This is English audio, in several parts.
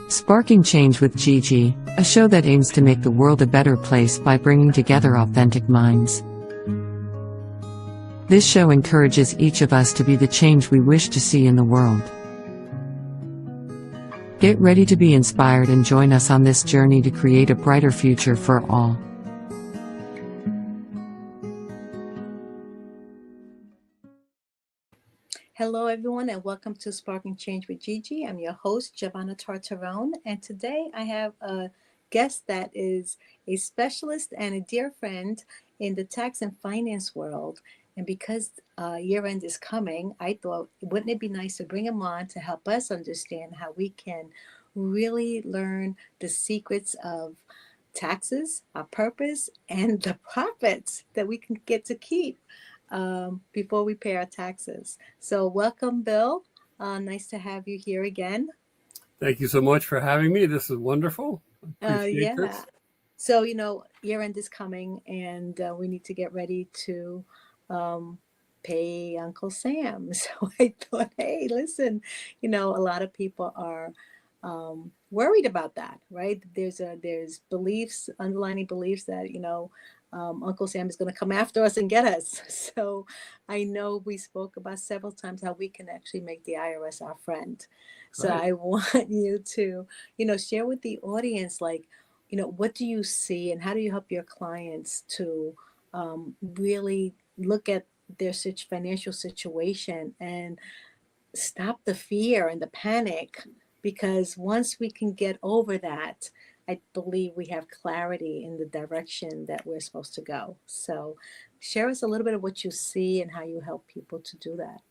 Sparking Change with Gigi, a show that aims to make the world a better place by bringing together authentic minds. This show encourages each of us to be the change we wish to see in the world. Get ready to be inspired and join us on this journey to create a brighter future for all. Hello, everyone, and welcome to Sparking Change with Gigi. I'm your host, Giovanna Tartarone, and today I have a guest that is a specialist and a dear friend in the tax and finance world. And because year-end is coming, I thought, wouldn't it be nice to bring him on to help us understand how we can really learn the secrets of taxes, our purpose, and the profits that we can get to keep before we pay our taxes. So welcome, Bill. Nice to have you here again. Thank you so much for having me. This is wonderful. Appreciate this. So, year end is coming and we need to get ready to pay Uncle Sam. So I thought, hey, listen, a lot of people are worried about that, right? There's beliefs, underlying beliefs that, Uncle Sam is going to come after us and get us. So I know we spoke about several times how we can actually make the IRS our friend. So right. I want you to, share with the audience, what do you see and how do you help your clients to really look at their financial situation and stop the fear and the panic? Because once we can get over that, I believe we have clarity in the direction that we're supposed to go. So share us a little bit of what you see and how you help people to do that.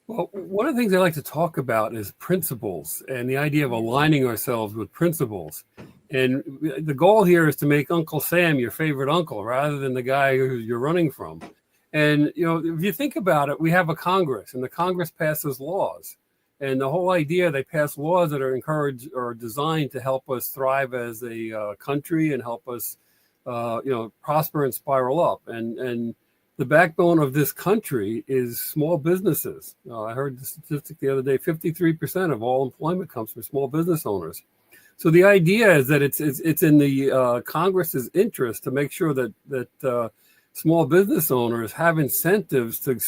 Well, one of the things I like to talk about is principles and the idea of aligning ourselves with principles. And the goal here is to make Uncle Sam your favorite uncle rather than the guy who you're running from. And, if you think about it, we have a Congress and the Congress passes laws. And the whole idea, they pass laws that are encouraged or designed to help us thrive as a country and help us, prosper and spiral up. And the backbone of this country is small businesses. I heard the statistic the other day, 53% of all employment comes from small business owners. So the idea is that it's in the Congress's interest to make sure that small business owners have incentives to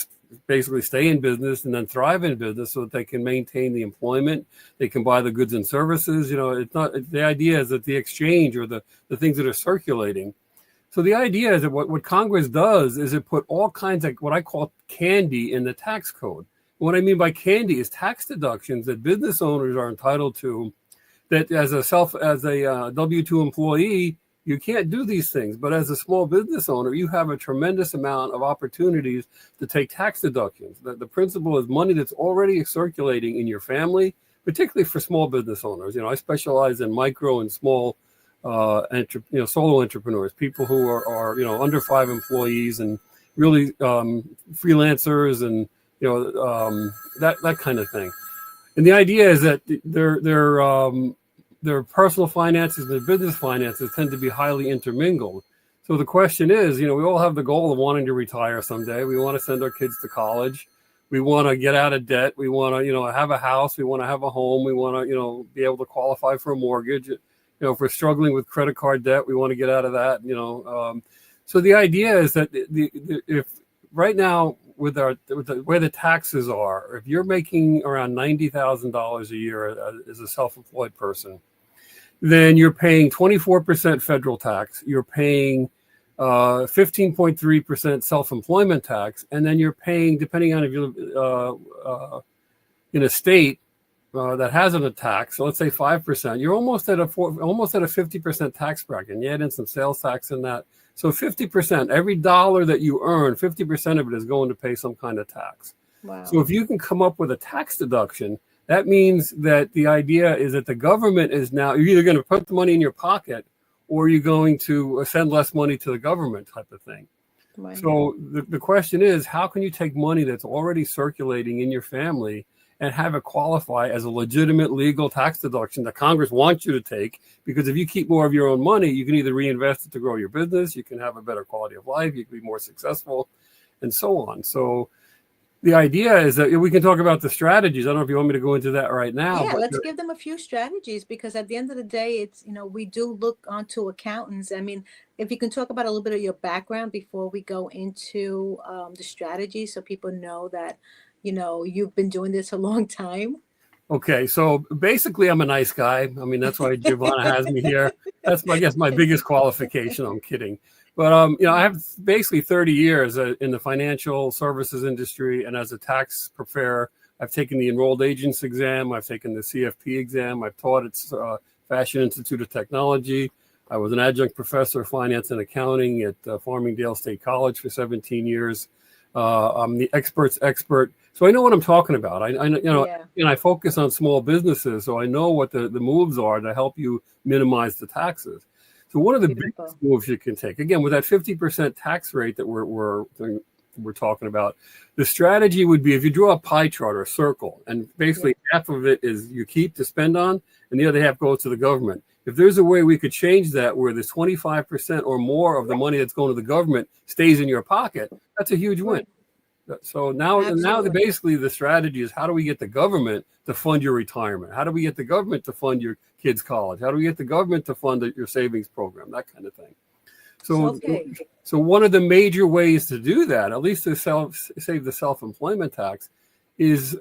basically stay in business and then thrive in business so that they can maintain the employment, they can buy the goods and services. It's not, the idea is that the exchange or the things that are circulating. So the idea is that what Congress does is it put all kinds of what I call candy in the tax code. What I mean by candy is tax deductions that business owners are entitled to, that as a W-2 employee, you can't do these things, but as a small business owner, you have a tremendous amount of opportunities to take tax deductions. The principle is money that's already circulating in your family, particularly for small business owners. I specialize in micro and small, solo entrepreneurs, people who are under 5 employees and really freelancers and that kind of thing. And the idea is that their personal finances and their business finances tend to be highly intermingled. So the question is, we all have the goal of wanting to retire someday. We want to send our kids to college. We want to get out of debt. We want to, have a house. We want to have a home. We want to, be able to qualify for a mortgage. If we're struggling with credit card debt, we want to get out of that. So the idea is that if right now with the way the taxes are, if you're making around $90,000 a year as a self-employed person, then you're paying 24% federal tax, you're paying 15.3% self-employment tax, and then you're paying, depending on if you're in a state that hasn't a tax, so let's say 5%, you're almost at a 50% tax bracket, and you add in some sales tax in that. So 50%, every dollar that you earn, 50% of it is going to pay some kind of tax. Wow. So if you can come up with a tax deduction, that means that the idea is that the government is now, you're either going to put the money in your pocket or you're going to send less money to the government type of thing. Right. So the question is, how can you take money that's already circulating in your family and have it qualify as a legitimate legal tax deduction that Congress wants you to take? Because if you keep more of your own money, you can either reinvest it to grow your business, you can have a better quality of life, you can be more successful, and so on. So the idea is that we can talk about the strategies. I don't know if you want me to go into that right now, Yeah, but let's give them a few strategies, because at the end of the day, it's, we do look onto accountants. I mean, if you can talk about a little bit of your background before we go into the strategy, so people know that, you've been doing this a long time. okay. So basically, I'm a nice guy. I mean, that's why Giovanna has me here. That's, I guess, my biggest qualification. I'm kidding. But, I have basically 30 years in the financial services industry, and as a tax preparer, I've taken the enrolled agents exam. I've taken the CFP exam. I've taught at Fashion Institute of Technology. I was an adjunct professor of finance and accounting at Farmingdale State College for 17 years. I'm the expert's expert. So I know what I'm talking about. Yeah, And I focus on small businesses, so I know what the moves are to help you minimize the taxes. So one of the biggest beautiful. moves you can take, again, with that 50% tax rate that we're talking about, the strategy would be if you draw a pie chart or a circle, and basically half of it is you keep to spend on, and the other half goes to the government. If there's a way we could change that where the 25% or more of the money that's going to the government stays in your pocket, that's a huge win. So now Absolutely. basically the strategy is, how do we get the government to fund your retirement? How do we get the government to fund your kids' college? How do we get the government to fund your savings program? That kind of thing. Okay. So one of the major ways to do that, at least to save the self-employment tax, is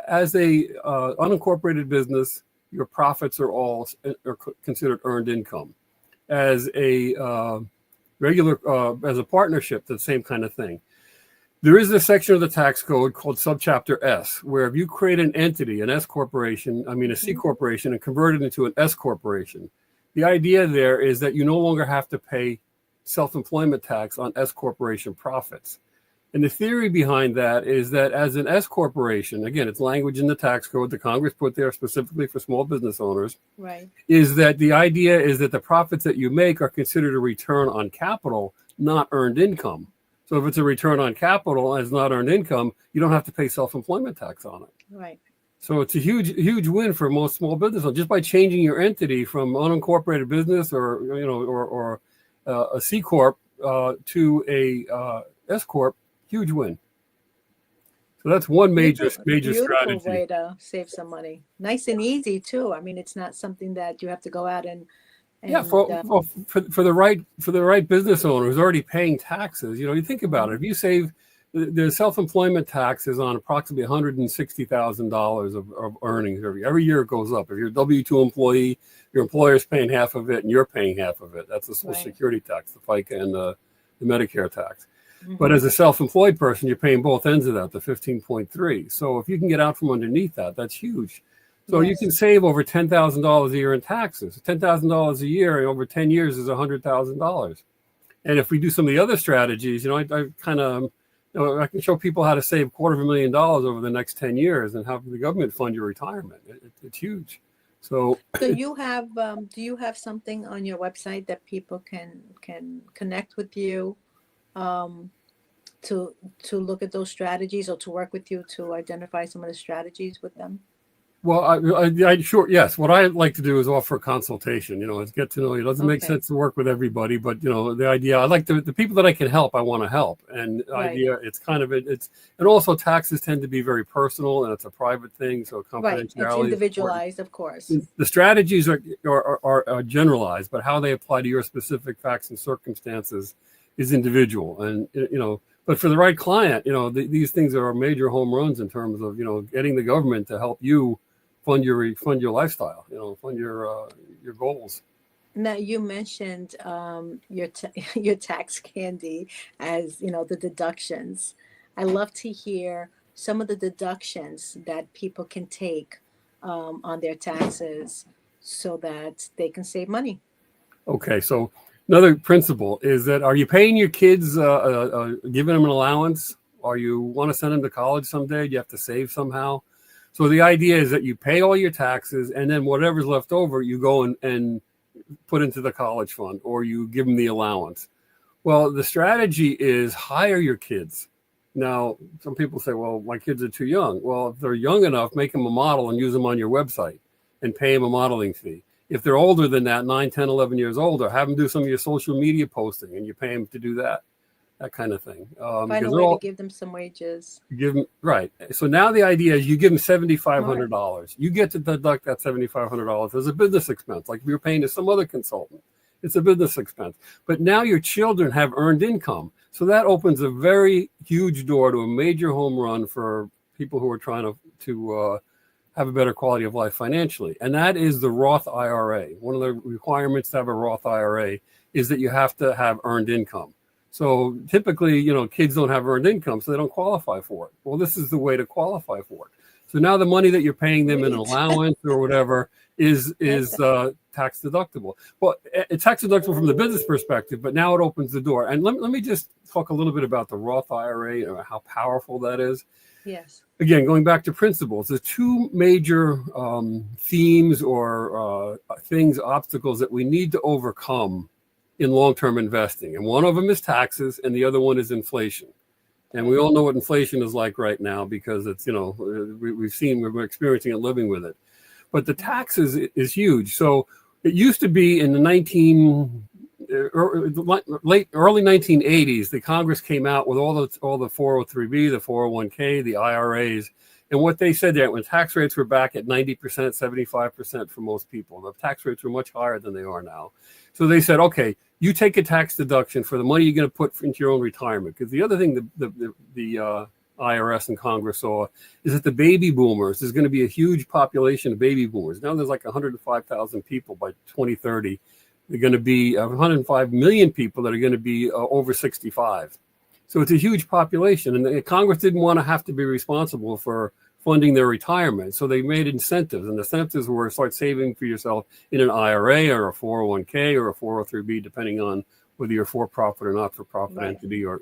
as a unincorporated business, your profits are considered earned income. As a as a partnership, the same kind of thing. There is a section of the tax code called Subchapter S, where if you create an entity, an S corporation, a C corporation, and convert it into an S corporation, the idea there is that you no longer have to pay self-employment tax on S corporation profits. And the theory behind that is that as an S corporation, again, it's language in the tax code the Congress put there specifically for small business owners, Right. is that the idea is that the profits that you make are considered a return on capital, not earned income. So if it's a return on capital and it's not earned income, you don't have to pay self-employment tax on it. Right. So it's a huge win for most small businesses just by changing your entity from unincorporated business or a C corp to a S corp. Huge win. So that's one major Beautiful strategy. way to save some money. Nice and easy too. I mean, it's not something that you have to go out and Yeah, for the right business owner who's already paying taxes, you think about it. If you save the self-employment tax is on approximately $160,000 of earnings every year. It goes up. If you're a W-2 employee, your employer's paying half of it and you're paying half of it. That's the Social Security tax, the FICA, and the Medicare tax. But as a self-employed person, you're paying both ends of that, the 15.3. So if you can get out from underneath that, that's huge. So you can save over $10,000 a year in taxes. $10,000 a year over 10 years is $100,000. And if we do some of the other strategies, I kind of, I can show people how to save $250,000 over the next 10 years and have the government fund your retirement. It's huge. So you have, do you have something on your website that people can connect with you to look at those strategies, or to work with you to identify some of the strategies with them? Well, I sure, yes. What I like to do is offer a consultation, is get to know you. It doesn't make sense to work with everybody, but the idea, I like the people that I can help, I want to help. And the idea, it's kind of, and also taxes tend to be very personal and it's a private thing. So confidentiality. It's individualized, of course. The strategies are generalized, but how they apply to your specific facts and circumstances is individual. And, but for the right client, these things are major home runs in terms of, getting the government to help you fund your lifestyle, fund your goals. Now, you mentioned your tax candy as, the deductions. I love to hear some of the deductions that people can take on their taxes so that they can save money. Okay, so another principle is that, are you paying your kids, giving them an allowance? Or you want to send them to college someday? You have to save somehow. So the idea is that you pay all your taxes, and then whatever's left over, you go and put into the college fund, or you give them the allowance. Well, the strategy is hire your kids. Now, some people say, well, my kids are too young. Well, if they're young enough, make them a model and use them on your website and pay them a modeling fee. If they're older than that, 9, 10, 11 years older, have them do some of your social media posting and you pay them to do that. that kind of thing. Find Because a they're way to all give them some wages. give them right. So now the idea is you give them $7,500. You get to deduct that $7,500 as a business expense, like if you're paying to some other consultant. It's a business expense. But now your children have earned income, so that opens a very huge door to a major home run for people who are trying to have a better quality of life financially. And that is the Roth IRA. One of the requirements to have a Roth IRA is that you have to have earned income. So typically, kids don't have earned income, so they don't qualify for it. Well, this is the way to qualify for it. So now the money that you're paying them in an allowance or whatever is tax deductible. Well, it's tax deductible from the business perspective, but now it opens the door. And let me just talk a little bit about the Roth IRA and how powerful that is. Yes. Again, going back to principles, there's two major themes or obstacles that we need to overcome in long-term investing. And one of them is taxes, and the other one is inflation. And we all know what inflation is like right now because it's, we're experiencing it, living with it. But the taxes is huge. So it used to be in the early 1980s, the Congress came out with all the 403B, the 401k, the IRAs. And what they said there, when tax rates were back at 90%, 75% for most people, the tax rates were much higher than they are now. So they said, okay, you take a tax deduction for the money you're going to put into your own retirement. Because the other thing the IRS and Congress saw is that the baby boomers, there's going to be a huge population of baby boomers. Now there's like 105,000 people by 2030. They're going to be 105 million people that are going to be over 65. So it's a huge population. And Congress didn't want to have to be responsible for funding their retirement. So they made incentives. And the incentives were start saving for yourself in an IRA or a 401k or a 403B, depending on whether you're for-profit or not-for-profit entity or,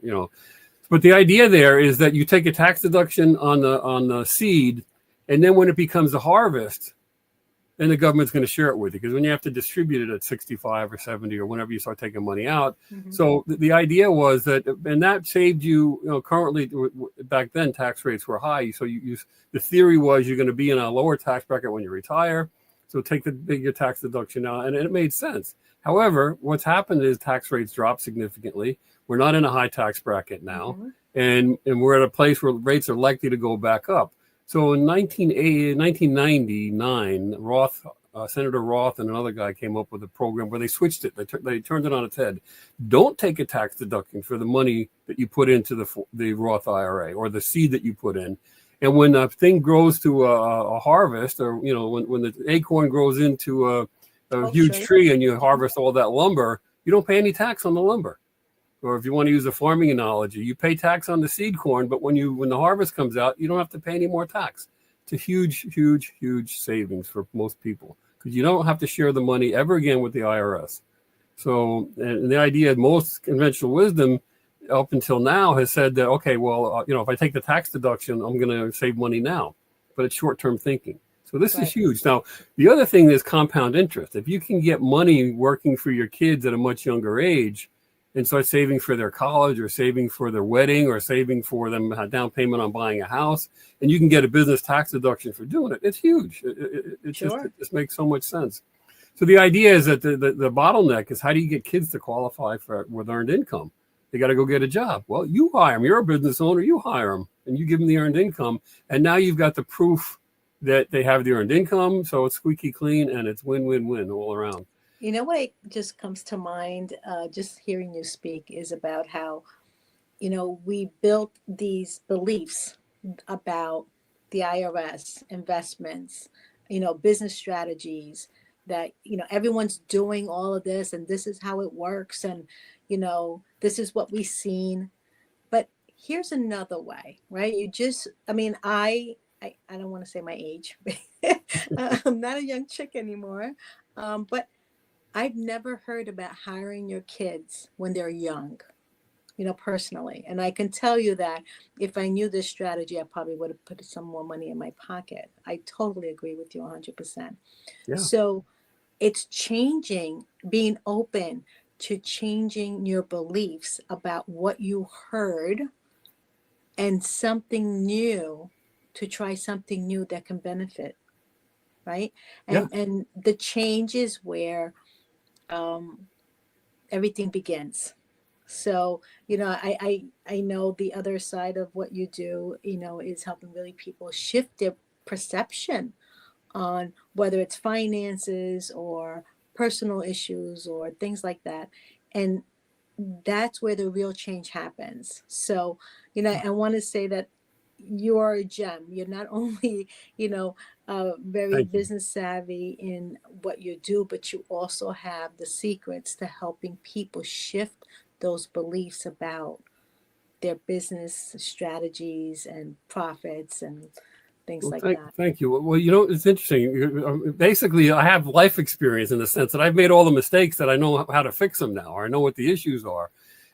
But the idea there is that you take a tax deduction on the seed, and then when it becomes a harvest, then the government's going to share it with you, because when you have to distribute it at 65 or 70 or whenever you start taking money out. Mm-hmm. So the idea was that, and that saved you, currently back then tax rates were high. So the theory was you're going to be in a lower tax bracket when you retire. So take the bigger tax deduction out, and it made sense. However, what's happened is tax rates dropped significantly. We're not in a high tax bracket now, mm-hmm. and we're at a place where rates are likely to go back up. So in 1999, Senator Roth and another guy came up with a program where they switched it. They turned it on its head. Don't take a tax deduction for the money that you put into the Roth IRA or the seed that you put in. And when a thing grows to a harvest, or when the acorn grows into a huge tree and you harvest all that lumber, you don't pay any tax on the lumber. Or if you want to use a farming analogy, you pay tax on the seed corn, but when the harvest comes out, you don't have to pay any more tax. It's a huge, huge, huge savings for most people because you don't have to share the money ever again with the IRS. So, and the idea of most conventional wisdom up until now has said that, okay, well, if I take the tax deduction, I'm going to save money now, but it's short-term thinking. So this is huge. Now, the other thing is compound interest. If you can get money working for your kids at a much younger age, and start saving for their college or saving for their wedding or saving for them a down payment on buying a house, and you can get a business tax deduction for doing it, it's huge. It just makes so much sense. So the idea is that the bottleneck is how do you get kids to qualify with earned income? They got to go get a job. Well, you hire them. You're a business owner. You hire them, and you give them the earned income. And now you've got the proof that they have the earned income. So it's squeaky clean, and it's win-win-win all around. You know what just comes to mind, just hearing you speak, is about how, we built these beliefs about the IRS, investments, business strategies, that, everyone's doing all of this and this is how it works. And, this is what we've seen. But here's another way, right? I don't want to say my age. I'm not a young chick anymore. But I've never heard about hiring your kids when they're young, personally. And I can tell you that if I knew this strategy, I probably would have put some more money in my pocket. I totally agree with you 100%. Yeah. So it's changing, being open to changing your beliefs about what you heard and something new, to try something new that can benefit, right? And the change is where everything begins. So, I know the other side of what you do, is helping really people shift their perception on whether it's finances or personal issues or things like that. And that's where the real change happens. So, I want to say that you are a gem. You're not only, very Thank you. business savvy in what you do, but you also have the secrets to helping people shift those beliefs about their business strategies and profits and things Well, like thank, that. thank you. Well, it's interesting. Basically, I have life experience in the sense that I've made all the mistakes that I know how to fix them now, or I know what the issues are.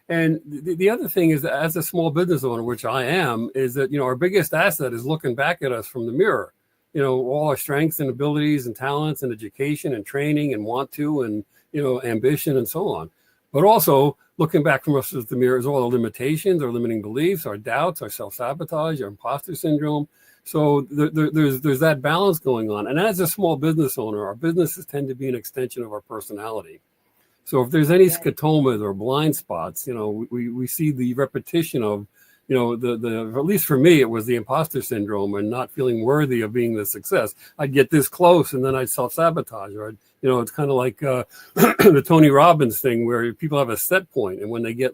And the other thing is that as a small business owner, which I am, is that, our biggest asset is looking back at us from the mirror, all our strengths and abilities and talents and education and training and want to and, ambition and so on. But also looking back from us at the mirror is all the limitations, our limiting beliefs, our doubts, our self-sabotage, our imposter syndrome. So there's that balance going on. And as a small business owner, our businesses tend to be an extension of our personality. So if there's any Yeah. scotomas or blind spots, we see the repetition of, at least for me, it was the imposter syndrome and not feeling worthy of being the success. I'd get this close and then I'd self-sabotage, or it's kind of like the Tony Robbins thing where people have a set point, and when they get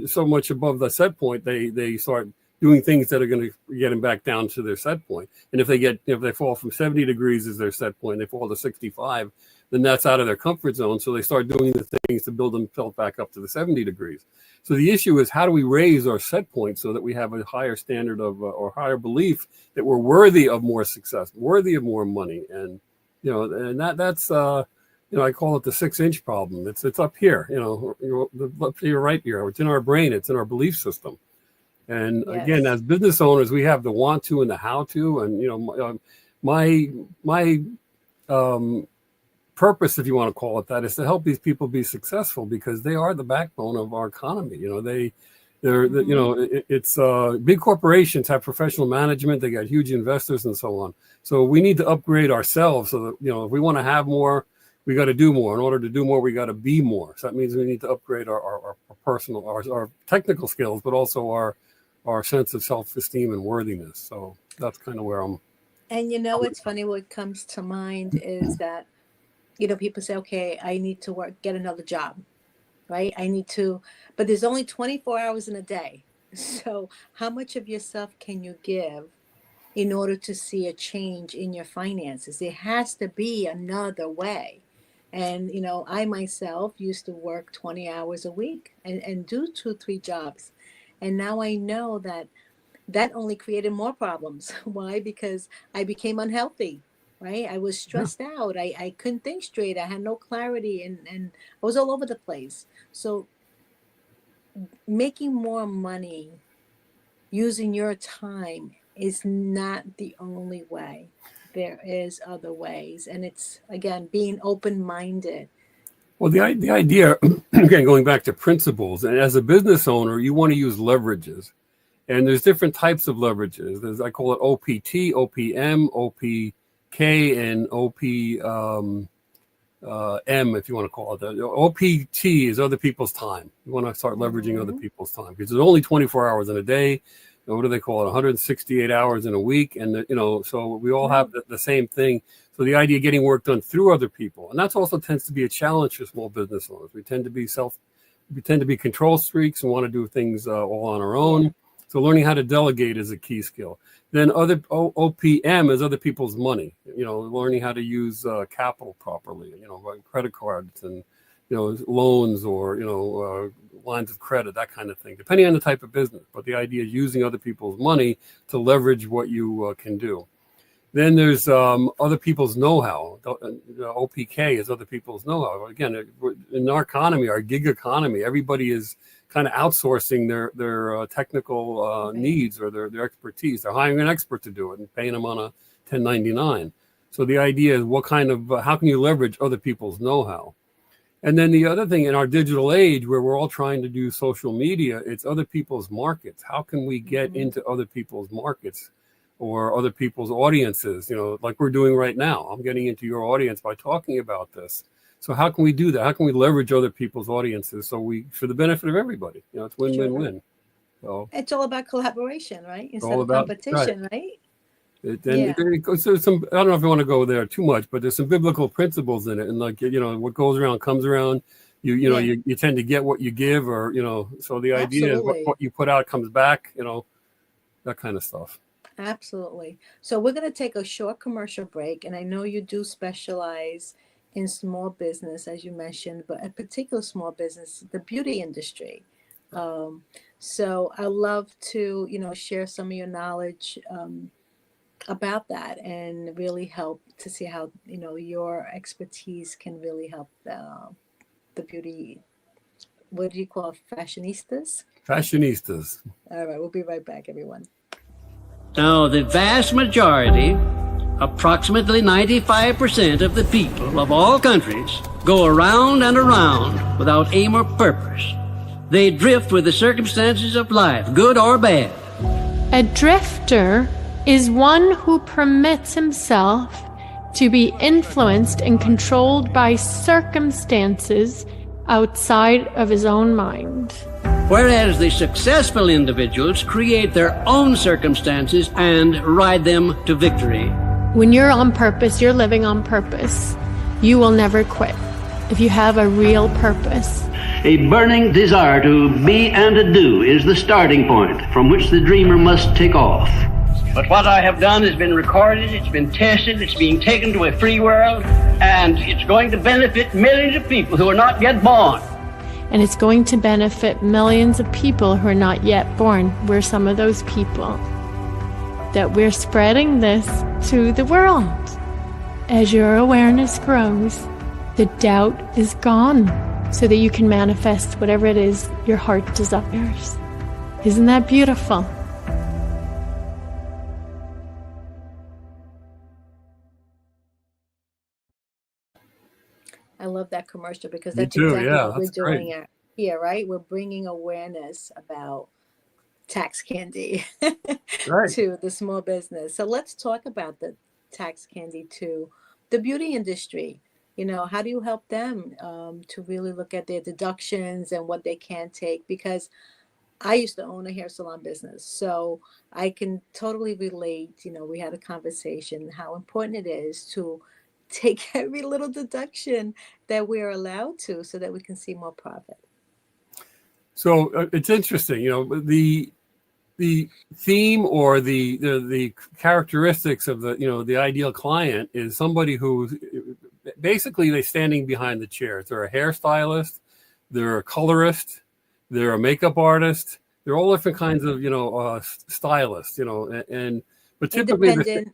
so much above the set point, they start doing things that are going to get them back down to their set point. And if they fall from 70 degrees as their set point, they fall to 65, then that's out of their comfort zone. So they start doing the things to build themselves back up to the 70 degrees. So the issue is, how do we raise our set point so that we have a higher standard of or higher belief that we're worthy of more success, worthy of more money, and that's I call it the 6-inch problem. It's up here, up to your right ear. It's in our brain. It's in our belief system. And again, Yes. as business owners, we have the want to and the how to, and my purpose, if you want to call it that, is to help these people be successful, because they are the backbone of our economy. It's big corporations have professional management, they got huge investors and so on. So we need to upgrade ourselves so that, if we want to have more, we got to do more. In order to do more, we got to be more. So that means we need to upgrade our personal, our technical skills, but also our sense of self-esteem and worthiness. So that's kind of where I'm. And it's funny, what comes to mind is that, people say, okay, I need to get another job, right? But there's only 24 hours in a day. So how much of yourself can you give in order to see a change in your finances? There has to be another way. And, I myself used to work 20 hours a week and do 2, 3 jobs. And now I know that only created more problems. Why? Because I became unhealthy, right? I was stressed out. I couldn't think straight. I had no clarity, and I was all over the place. So making more money using your time is not the only way. There is other ways. And it's, again, being open-minded. Well, the idea, again, going back to principles, and as a business owner, you want to use leverages. And there's different types of leverages. I call it OPT, OPM, OPK, and OPM, if you want to call it that. OPT is other people's time. You want to start leveraging other people's time, because there's only 24 hours in a day. What do they call it? 168 hours in a week. And, so we all have the same thing. So the idea of getting work done through other people. And that also tends to be a challenge for small business owners. We tend to be control freaks and want to do things all on our own. So learning how to delegate is a key skill. Then OPM is other people's money, learning how to use capital properly, like credit cards and, loans or, lines of credit, that kind of thing, depending on the type of business. But the idea is using other people's money to leverage what you can do. Then there's other people's know-how. OPK is other people's know-how. Again, in our economy, our gig economy, everybody is kind of outsourcing their technical needs or their expertise. They're hiring an expert to do it and paying them on a 1099. So the idea is how can you leverage other people's know-how? And then the other thing, in our digital age where we're all trying to do social media, it's other people's markets. How can we get into other people's markets or other people's audiences, like we're doing right now? I'm getting into your audience by talking about this. So how can we do that? How can we leverage other people's audiences for the benefit of everybody? It's win-win-win. So it's all about collaboration, right? Instead all of about competition, right? There's some, I don't know if you want to go there too much, but there's some biblical principles in it. And like, what goes around comes around. You tend to get what you give, or, so the idea is what you put out comes back, that kind of stuff. Absolutely. So we're going to take a short commercial break. And I know you do specialize in small business, as you mentioned, but a particular small business, the beauty industry. So I love to, share some of your knowledge about that and really help to see how, your expertise can really help the beauty, what do you call fashionistas? Fashionistas. All right, we'll be right back, everyone. Now, the vast majority, approximately 95% of the people of all countries, go around and around without aim or purpose. They drift with the circumstances of life, good or bad. A drifter is one who permits himself to be influenced and controlled by circumstances outside of his own mind. Whereas the successful individuals create their own circumstances and ride them to victory. When you're on purpose, you're living on purpose. You will never quit if you have a real purpose. A burning desire to be and to do is the starting point from which the dreamer must take off. But what I have done has been recorded, it's been tested, it's being taken to a free world, and it's going to benefit millions of people who are not yet born. And it's going to benefit millions of people who are not yet born. We're some of those people. That we're spreading this to the world. As your awareness grows, the doubt is gone, so that you can manifest whatever it is your heart desires. Isn't that beautiful? I love that commercial because that's exactly what we're doing here, right? We're bringing awareness about tax candy to the small business. So let's talk about the tax candy to the beauty industry. How do you help them to really look at their deductions and what they can take? Because I used to own a hair salon business, so I can totally relate. We had a conversation how important it is to take every little deduction that we're allowed to so that we can see more profit. So it's interesting, the theme or the characteristics of the ideal client is somebody who basically they're standing behind the chair. They're a hairstylist, they're a colorist, they're a makeup artist, they're all different kinds of stylists, but typically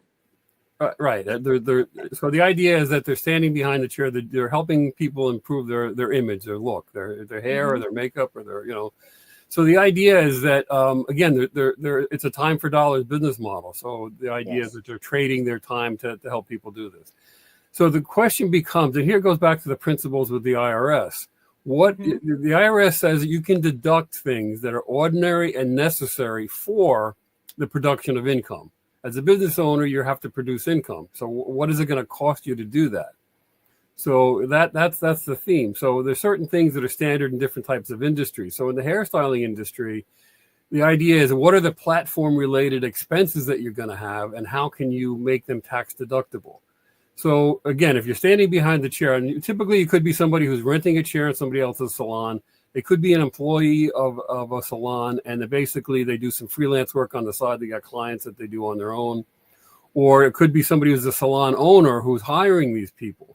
right. So the idea is that they're standing behind the chair. They're helping people improve their image, their look, their hair, or their makeup, or their So the idea is that again, it's a time for dollars business model. So the idea is that they're trading their time to help people do this. So the question becomes, and here it goes back to the principles with the IRS. The IRS says that you can deduct things that are ordinary and necessary for the production of income. As a business owner, you have to produce income. So what is it going to cost you to do that? So that's the theme. So there's certain things that are standard in different types of industries. So in the hairstyling industry, the idea is what are the platform related expenses that you're going to have and how can you make them tax deductible? So again, if you're standing behind the chair, and typically you could be somebody who's renting a chair in somebody else's salon. It could be an employee of a salon, and they do some freelance work on the side. They got clients that they do on their own. Or it could be somebody who's a salon owner who's hiring these people.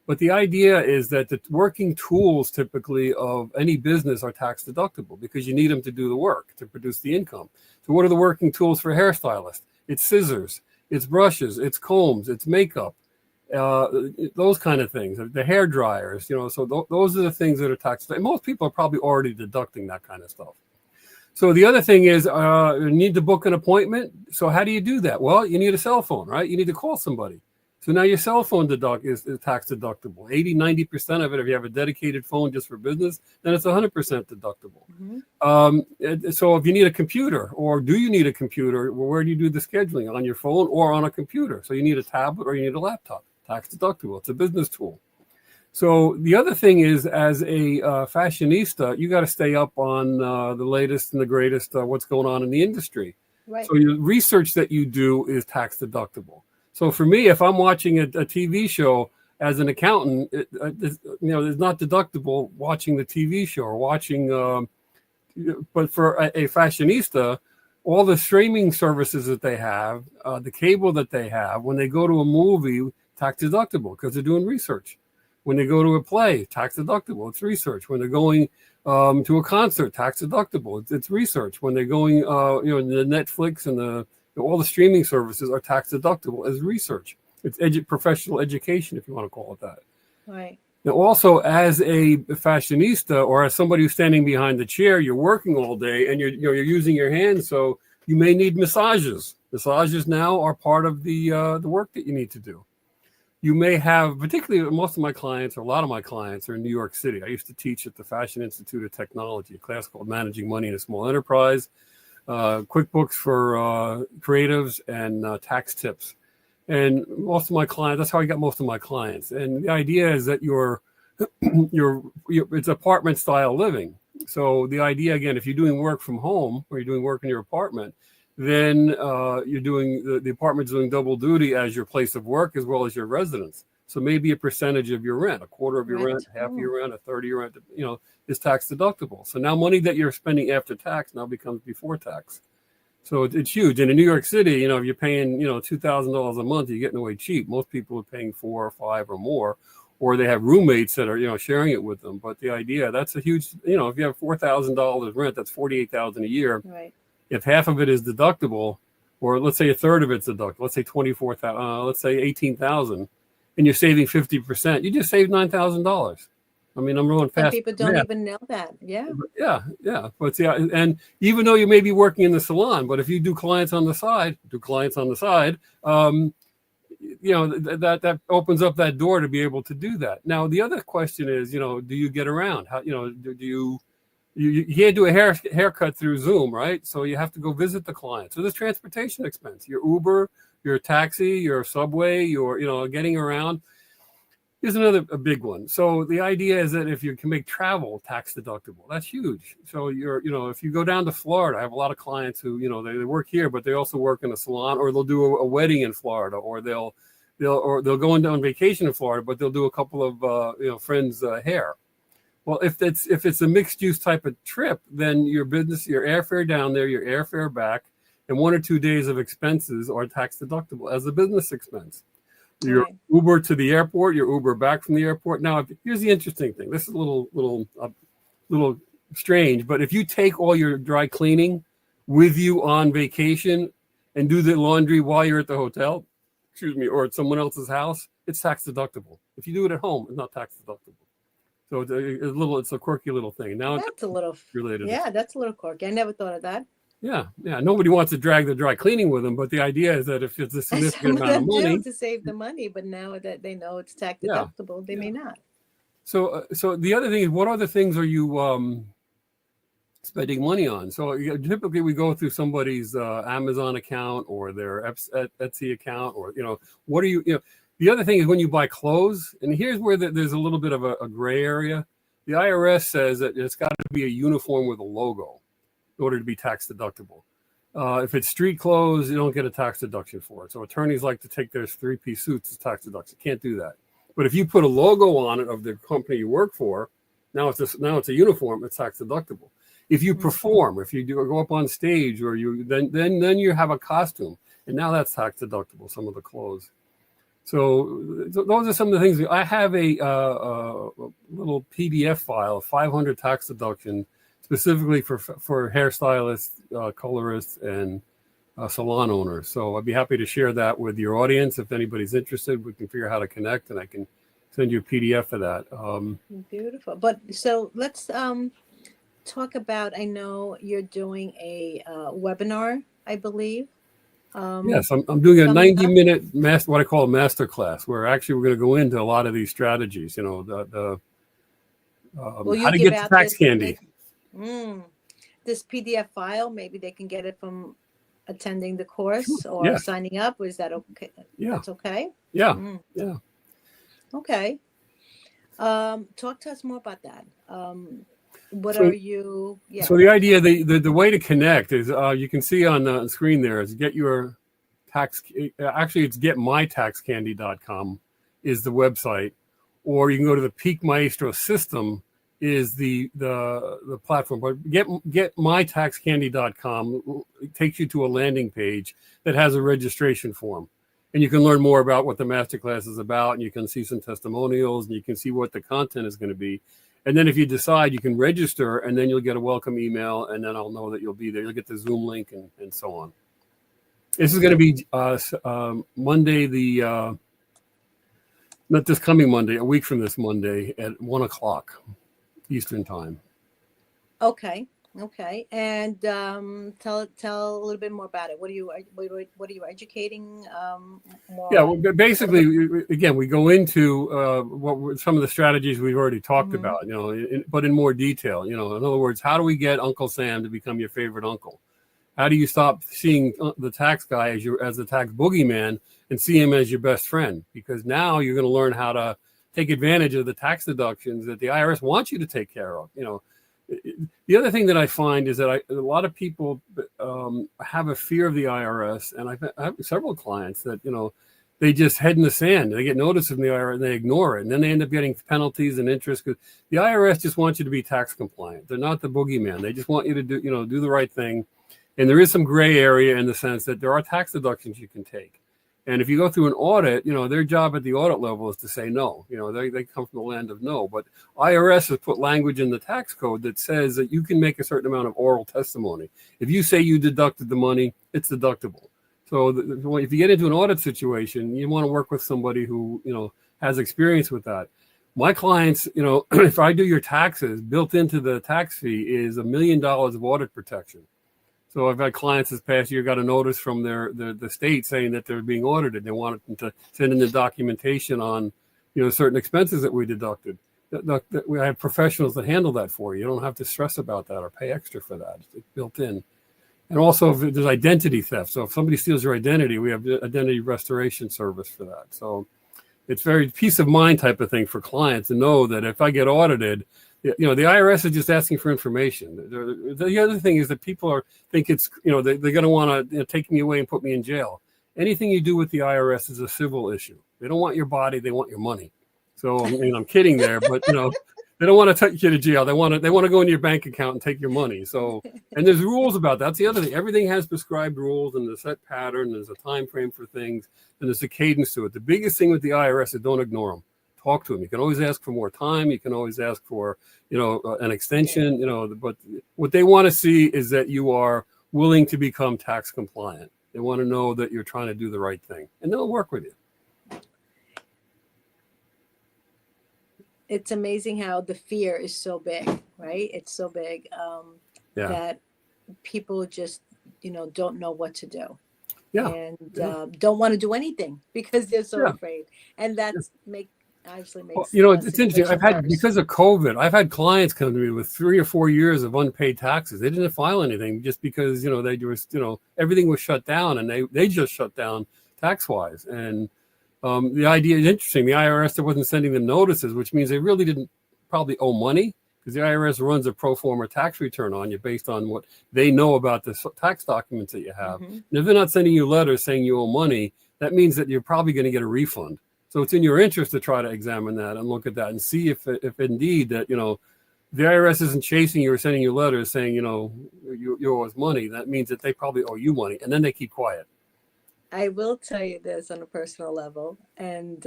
But the idea is that the working tools typically of any business are tax deductible because you need them to do the work, to produce the income. So what are the working tools for a hairstylist? It's scissors, it's brushes, it's combs, it's makeup. Those kind of things, the hair dryers, so those are the things that are taxed. Most people are probably already deducting that kind of stuff. So the other thing is you need to book an appointment. So how do you do that? Well, you need a cell phone, right? You need to call somebody. So now your cell phone is tax deductible. 80-90% of it, if you have a dedicated phone just for business, then it's 100% deductible. So if you need a computer, or do you need a computer, well, where do you do the scheduling? On your phone or on a computer? So you need a tablet or you need a laptop. Tax deductible. It's a business tool. So the other thing is, as a fashionista, you got to stay up on the latest and the greatest, what's going on in the industry. Right. So your research that you do is tax deductible. So for me, if I'm watching a TV show as an accountant, it's not deductible watching the TV show or watching. But for a fashionista, all the streaming services that they have, the cable that they have, when they go to a movie, tax deductible because they're doing research. When they go to a play, tax deductible, it's research. When they're going to a concert, tax deductible, it's research. When they're going, the Netflix and all the streaming services are tax deductible as research. It's professional education, if you want to call it that. Right. Now, also as a fashionista or as somebody who's standing behind the chair, you're working all day and you're using your hands, so you may need massages. Massages now are part of the work that you need to do. You may have, particularly most of my clients, or a lot of my clients, are in New York City. I used to teach at the Fashion Institute of Technology, a class called Managing Money in a Small Enterprise, QuickBooks for creatives, and tax tips. And most of my clients, that's how I got most of my clients. And the idea is that it's apartment style living. So the idea, again, if you're doing work from home or you're doing work in your apartment, then you're doing the apartment's doing double duty as your place of work as well as your residence. So maybe a percentage of your rent, a quarter of your rent, half of your rent, a third of your rent, is tax deductible. So now money that you're spending after tax now becomes before tax. So it's huge. And in New York City, if you're paying, $2,000 a month, you're getting away cheap. Most people are paying $4 or $5 or more, or they have roommates that are, sharing it with them. But the idea, that's a huge, if you have $4,000 rent, that's $48,000 a year. Right. If half of it is deductible, or let's say a third of it's deductible, let's say 24,000, let's say 18,000, and you're saving 50%, you just saved $9,000. I mean, I'm rolling fast. Some people don't even know that. Yeah. Yeah. But see, and even though you may be working in the salon, but if you do clients on the side, that opens up that door to be able to do that. Now, the other question is, do you get around? How, do you can't do a haircut through Zoom, right? So you have to go visit the client. So there's transportation expense, your Uber, your taxi, your subway, your, getting around. Here's a big one. So the idea is that if you can make travel tax deductible, that's huge. So if you go down to Florida, I have a lot of clients who, they work here, but they also work in a salon, or they'll do a wedding in Florida, or they'll go on vacation in Florida, but they'll do a couple of, friends' hair. Well, if it's a mixed use type of trip, then your airfare down there, your airfare back, and 1 or 2 days of expenses are tax deductible as a business expense. Your Uber to the airport, your Uber back from the airport. Now, here's the interesting thing. This is a little strange, but if you take all your dry cleaning with you on vacation and do the laundry while you're at the hotel, or at someone else's house, it's tax deductible. If you do it at home, it's not tax deductible. So it's a quirky little thing. Now that's a little related. Yeah, that's a little quirky. I never thought of that. Yeah. Nobody wants to drag the dry cleaning with them, but the idea is that if it's a significant amount of money to save the money, but now that they know it's tax deductible, they may not. So the other thing is, what other things are you spending money on? So typically we go through somebody's Amazon account or their Etsy account, or what are you? The other thing is when you buy clothes, and here's where there's a little bit of a gray area. The IRS says that it's got to be a uniform with a logo in order to be tax deductible. If it's street clothes, you don't get a tax deduction for it. So attorneys like to take their 3-piece suits as tax deduction. Can't do that. But if you put a logo on it of the company you work for, now it's a uniform. It's tax deductible. If you perform, if you go up on stage, or then you have a costume, and now that's tax deductible. Some of the clothes. So those are some of the things. I have a little PDF file of 500 tax deduction specifically for hairstylists, colorists, and salon owners. So I'd be happy to share that with your audience. If anybody's interested, we can figure out how to connect, and I can send you a PDF of that. Beautiful. But so let's talk about, I know you're doing a webinar, I believe. Yes, I'm doing a 90-minute what I call a master class, where actually we're going to go into a lot of these strategies, how to get the tax candy. This PDF file, maybe they can get it from attending the course or signing up. Is that okay? Yeah. That's okay? Yeah. Yeah. Okay. Talk to us more about that. What So, are you? Yeah. so the idea, the way to connect is, you can see on the screen there is get your tax. Actually, it's getmytaxcandy.com is the website, or you can go to the Peak Maestro system is the platform. But getmytaxcandy.com takes you to a landing page that has a registration form. And you can learn more about what the masterclass is about, and you can see some testimonials, and you can see what the content is going to be. And then if you decide, you can register, and then you'll get a welcome email, and then I'll know that you'll be there. You'll get the Zoom link and so on. This is going to be Monday, not this coming Monday, a week from this Monday at 1:00 Eastern time. Okay. Okay. And tell a little bit more about it. What are you educating more? Yeah, on? well, basically, again, we go into some of the strategies we've already talked about, but in more detail. In other words, how do we get Uncle Sam to become your favorite uncle? How do you stop seeing the tax guy as the tax boogeyman and see him as your best friend? Because now you're going to learn how to take advantage of the tax deductions that the IRS wants you to take care of. The other thing that I find is that a lot of people have a fear of the IRS, and I have several clients that they just head in the sand. They get notice from the IRS and they ignore it, and then they end up getting penalties and interest because the IRS just wants you to be tax compliant. They're not the boogeyman. They just want you to do the right thing. And there is some gray area in the sense that there are tax deductions you can take. And if you go through an audit, their job at the audit level is to say no. They come from the land of no. But IRS has put language in the tax code that says that you can make a certain amount of oral testimony. If you say you deducted the money, it's deductible. So if you get into an audit situation, you want to work with somebody who, has experience with that. My clients, if I do your taxes, built into the tax fee is $1 million of audit protection. So I've had clients this past year got a notice from the state saying that they're being audited. They wanted them to send in the documentation on, certain expenses that we deducted. We have professionals that handle that for you. You don't have to stress about that or pay extra for that. It's built in. And also, if there's identity theft. So if somebody steals your identity, we have the identity restoration service for that. So it's very peace of mind type of thing for clients to know that if I get audited, the IRS is just asking for information. The other thing is that people think it's, they're going to want to take me away and put me in jail. Anything you do with the IRS is a civil issue. They don't want your body; they want your money. So I'm kidding there, but they don't want to take you to jail. They want to go into your bank account and take your money. So, and there's rules about that. That's the other thing. Everything has prescribed rules and a set pattern. There's a time frame for things, and there's a cadence to it. The biggest thing with the IRS is don't ignore them. Talk to them. You can always ask for more time. You can always ask for, an extension, but what they want to see is that you are willing to become tax compliant. They want to know that you're trying to do the right thing, and they'll work with you. It's amazing how the fear is so big, right? It's so big that people just, don't know what to do. Yeah. And don't want to do anything because they're so afraid. And that's obviously makes it's interesting. Because of COVID, I've had clients come to me with 3 or 4 years of unpaid taxes. They didn't file anything just because they were everything was shut down, and they just shut down tax wise. And the idea is interesting. The IRS wasn't sending them notices, which means they really didn't probably owe money because the IRS runs a pro forma tax return on you based on what they know about the tax documents that you have. And if they're not sending you letters saying you owe money, that means that you're probably going to get a refund. So it's in your interest to try to examine that and look at that and see if indeed that, the IRS isn't chasing you or sending you letters saying, you owe us money. That means that they probably owe you money, and then they keep quiet. I will tell you this on a personal level. And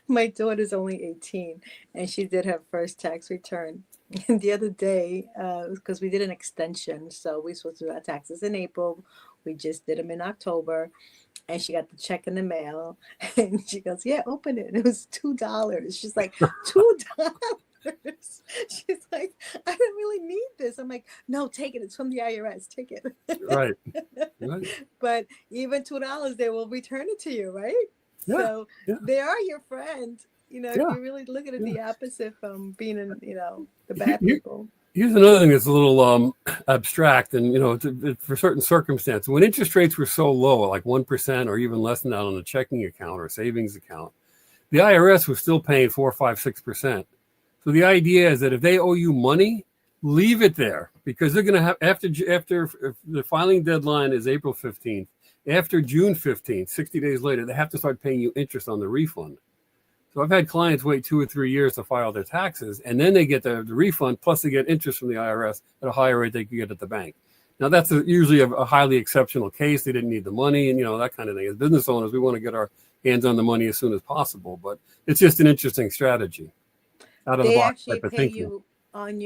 my daughter's only 18, and she did her first tax return. And the other day, because we did an extension, so we supposed to do our taxes in April. We just did them in October. And she got the check in the mail, and she goes, "Yeah, open it." And it was $2. She's like, $2. She's like, "I don't really need this." I'm like, "No, take it. It's from the IRS. Take it." Right. But even $2, they will return it to you, right? Yeah. So they are your friend. If you really look at it the opposite from being in, the bad people. Here's another thing that's a little abstract, and for certain circumstances, when interest rates were so low, like 1% or even less than that on a checking account or savings account, the IRS was still paying 4, 5, 6%. So the idea is that if they owe you money, leave it there, because they're going to have, after if the filing deadline is April 15th, after June 15th, 60 days later, they have to start paying you interest on the refund. So I've had clients wait 2 or 3 years to file their taxes, and then they get the refund, plus they get interest from the IRS at a higher rate they could get at the bank. Now, that's usually a highly exceptional case. They didn't need the money and, that kind of thing. As business owners, we want to get our hands on the money as soon as possible, but it's just an interesting strategy. Out of the box actually type of pay thinking. you on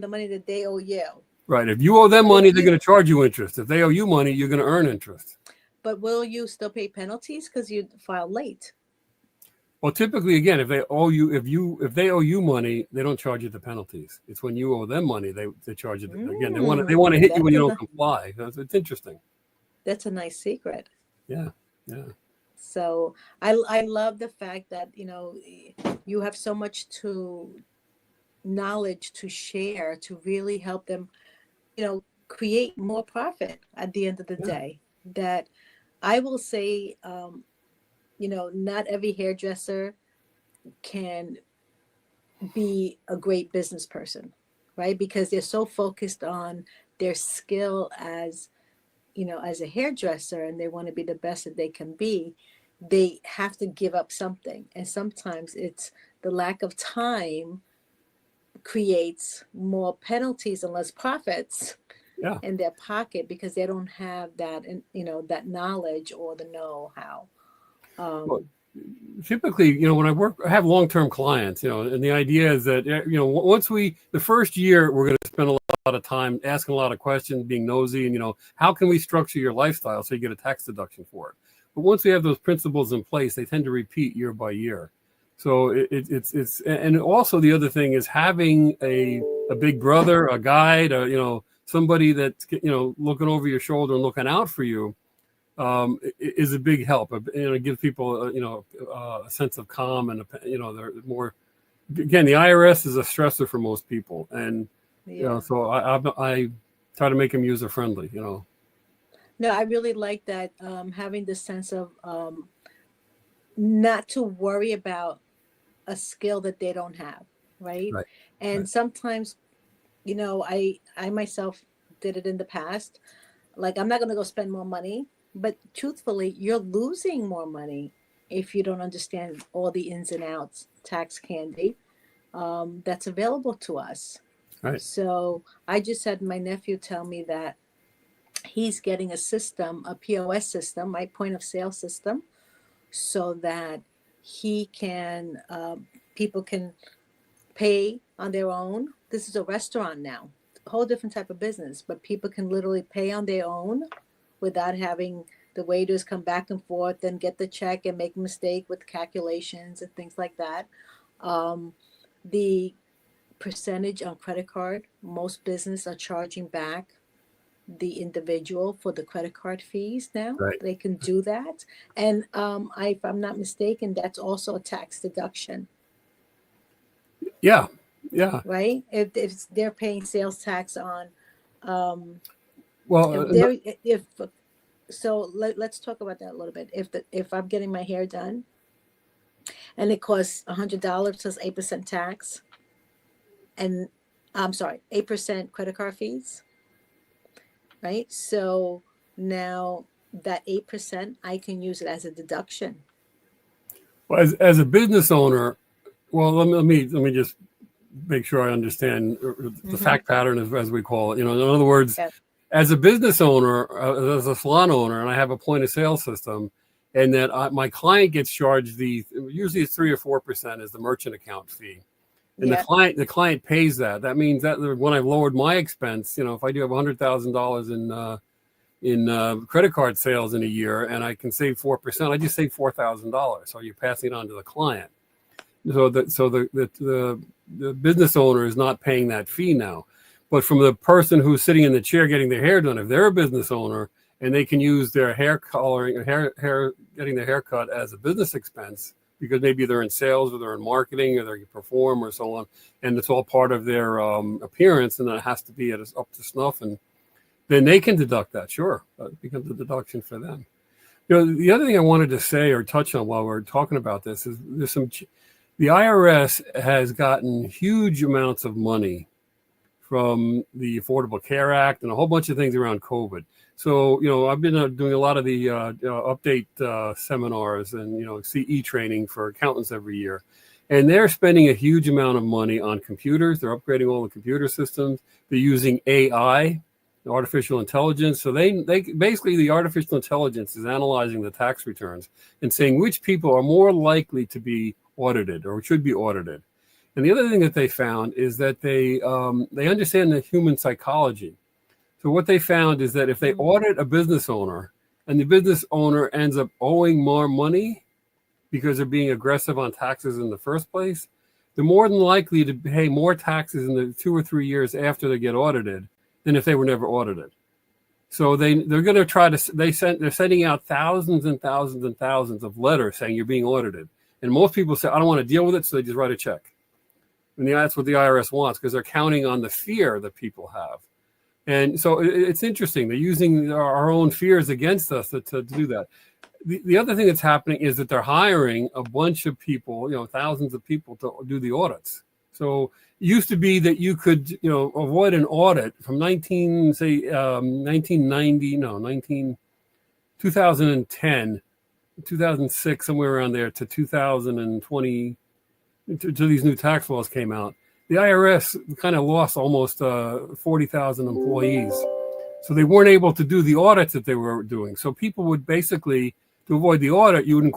the money that they owe you. Right. If you owe them money, they're going to charge you interest. If they owe you money, you're going to earn interest. But will you still pay penalties because you filed late? Well, typically, again, if they owe you money, they don't charge you the penalties. It's when you owe them money, they charge you. Again, they want to hit you when you don't comply. It's interesting. That's a nice secret. Yeah. So I love the fact that you have so much knowledge to share to really help them, create more profit at the end of the day. That I will say, not every hairdresser can be a great business person, right? Because they're so focused on their skill as a hairdresser, and they want to be the best that they can be. They have to give up something. And sometimes it's the lack of time creates more penalties and less profits in their pocket, because they don't have that, that knowledge or the know-how. Well, typically, when I have long-term clients, and the idea is that, once the first year, we're going to spend a lot of time asking a lot of questions, being nosy, and, how can we structure your lifestyle so you get a tax deduction for it? But once we have those principles in place, they tend to repeat year by year. So it's and also the other thing is having a big brother, a guide, somebody that's, looking over your shoulder and looking out for you. Is a big help. It gives people, a sense of calm, and they're more. Again, the IRS is a stressor for most people, and so I try to make them user friendly. No, I really like that, having the sense of not to worry about a skill that they don't have, right? And sometimes, I myself did it in the past. Like, I'm not going to go spend more money. But truthfully, you're losing more money if you don't understand all the ins and outs, tax candy, that's available to us. Right. So I just had my nephew tell me that he's getting a system, a POS system, my point of sale system, so that he can, people can pay on their own. This is a restaurant now, a whole different type of business, but people can literally pay on their own without having the waiters come back and forth and get the check and make a mistake with calculations and things like that. The percentage on credit card, most businesses are charging back the individual for the credit card fees now. Right. They can do that. And if I'm not mistaken, that's also a tax deduction. Yeah. Right? If they're paying sales tax on... So let's talk about that a little bit. If I'm getting my hair done and it costs $100 plus 8% tax, and 8% credit card fees, right? So now that 8%, I can use it as a deduction. Well, as a business owner, well, let me just make sure I understand the fact pattern, as we call it. In other words. Yeah. As a business owner, as a salon owner, and I have a point of sale system, and that my client gets charged usually it's 3 or 4% is the merchant account fee, and the client pays that. That means that when I've lowered my expense, if I do have $100,000 in credit card sales in a year, and I can save 4%, I just save $4,000. So you're passing it on to the client. So the business owner is not paying that fee now. But from the person who's sitting in the chair getting their hair done, if they're a business owner and they can use their hair coloring, getting their hair cut as a business expense, because maybe they're in sales or they're in marketing or they perform or so on, and it's all part of their appearance, and then it has to be up to snuff, and then they can deduct that. Sure, it becomes a deduction for them. The other thing I wanted to say or touch on while we're talking about this is the IRS has gotten huge amounts of money from the Affordable Care Act and a whole bunch of things around COVID. So, I've been doing a lot of the update seminars and, CE training for accountants every year. And they're spending a huge amount of money on computers. They're upgrading all the computer systems. They're using AI, artificial intelligence. So they basically, the artificial intelligence is analyzing the tax returns and saying which people are more likely to be audited or should be audited. And the other thing that they found is that they understand the human psychology. So what they found is that if they audit a business owner and the business owner ends up owing more money because they're being aggressive on taxes in the first place, they're more than likely to pay more taxes in the 2 or 3 years after they get audited than if they were never audited. So they're going to try to, they're sending out thousands and thousands and thousands of letters saying you're being audited. And most people say, I don't want to deal with it, so they just write a check. And that's what the IRS wants, because they're counting on the fear that people have. And so it's interesting. They're using our own fears against us to do that. The other thing that's happening is that they're hiring a bunch of people, thousands of people to do the audits. So it used to be that you could, avoid an audit from 2010, 2006, somewhere around there, to 2020, to these new tax laws came out. The IRS kind of lost almost 40,000 employees. So they weren't able to do the audits that they were doing. So people would basically, to avoid the audit, you would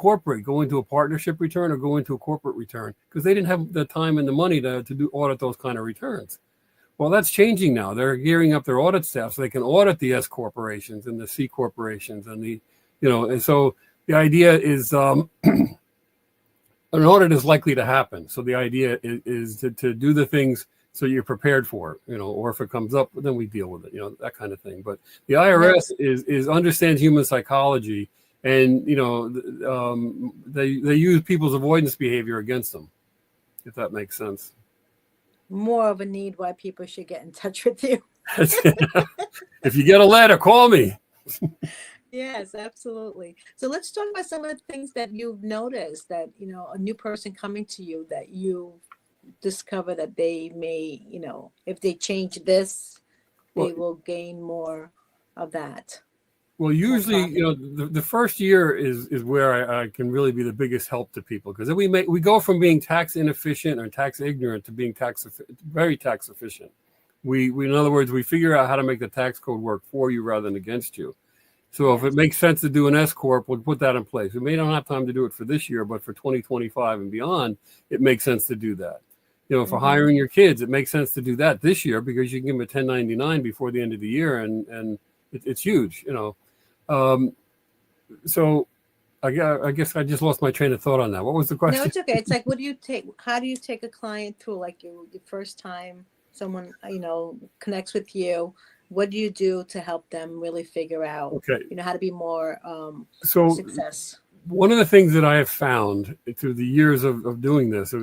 go into a partnership return or go into a corporate return, because they didn't have the time and the money to audit those kind of returns. Well, that's changing now. They're gearing up their audit staff so they can audit the S corporations and the C corporations and and so the idea is an audit is likely to happen. So the idea is to do the things so you're prepared for it, or if it comes up, then we deal with it, that kind of thing. But the IRS is understands human psychology, and they use people's avoidance behavior against them, if that makes sense. More of a need why people should get in touch with you. If you get a letter, call me. Yes, absolutely. So let's talk about some of the things that you've noticed that, a new person coming to you, that you discover that they may, if they change this, they will gain more of that. Well, usually, the first year is where I can really be the biggest help to people, because then we go from being tax inefficient or tax ignorant to being very tax efficient. We in other words, we figure out how to make the tax code work for you rather than against you. So if it makes sense to do an S corp, we'll put that in place. We may not have time to do it for this year, but for 2025 and beyond, it makes sense to do that. For hiring your kids, it makes sense to do that this year, because you can give them a 1099 before the end of the year, and it's huge. So I guess I just lost my train of thought on that. What was the question? No, it's okay. It's like, how do you take a client through, like, the first time someone, connects with you? What do you do to help them really figure out, how to be more success? One of the things that I have found through the years of doing this,